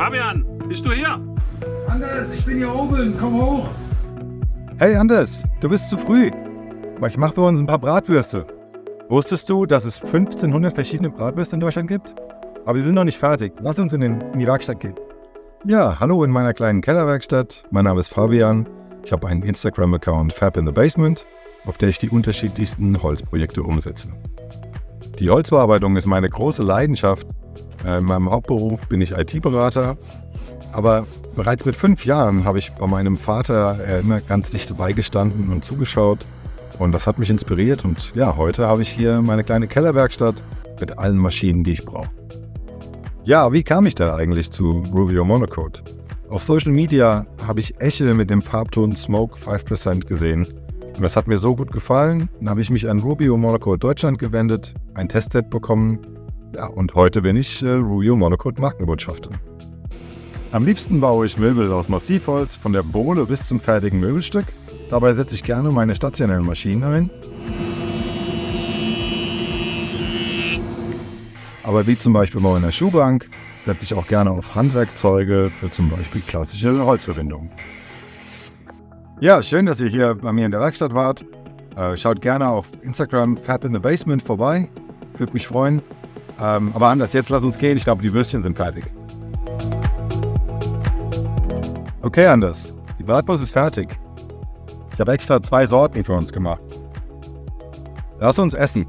Fabian, bist du hier? Anders, ich bin hier oben, komm hoch. Hey Anders, du bist zu früh. Aber ich mache für uns ein paar Bratwürste. Wusstest du, dass es 1500 verschiedene Bratwürste in Deutschland gibt? Aber wir sind noch nicht fertig. Lass uns in die Werkstatt gehen. Ja, hallo in meiner kleinen Kellerwerkstatt. Mein Name ist Fabian. Ich habe einen Instagram-Account 𝗪𝗪𝗪𝗪, auf der ich die unterschiedlichsten Holzprojekte umsetze. Die Holzbearbeitung ist meine große Leidenschaft. In meinem Hauptberuf bin ich IT-Berater. Aber bereits mit 5 Jahren habe ich bei meinem Vater immer ganz dicht dabei gestanden und zugeschaut. Und das hat mich inspiriert. Und ja, heute habe ich hier meine kleine Kellerwerkstatt mit allen Maschinen, die ich brauche. Ja, wie kam ich da eigentlich zu Rubio Monocoat? Auf Social Media habe ich 𝗪𝗍 mit dem Farbton Smoke 5% gesehen. Und das hat mir so gut gefallen. Dann habe ich mich an Rubio Monocoat Deutschland gewendet, ein Testset bekommen. Ja, und heute bin ich Rubio Monocoat Markenbotschafter. Am liebsten baue ich Möbel aus Massivholz, von der Bohle bis zum fertigen Möbelstück. Dabei setze ich gerne meine stationären Maschinen ein. Aber wie zum Beispiel bei einer Schuhbank setze ich auch gerne auf Handwerkzeuge für zum Beispiel klassische Holzverbindungen. Ja, schön, dass ihr hier bei mir in der Werkstatt wart. Schaut gerne auf Instagram 𝗪𝗪𝗪𝗪 vorbei. Würde mich freuen. Aber Anders, jetzt lass uns gehen. Ich glaube, die Würstchen sind fertig. Okay, Anders. Die Bratwurst ist fertig. Ich habe extra 2 Sorten für uns gemacht. Lass uns essen.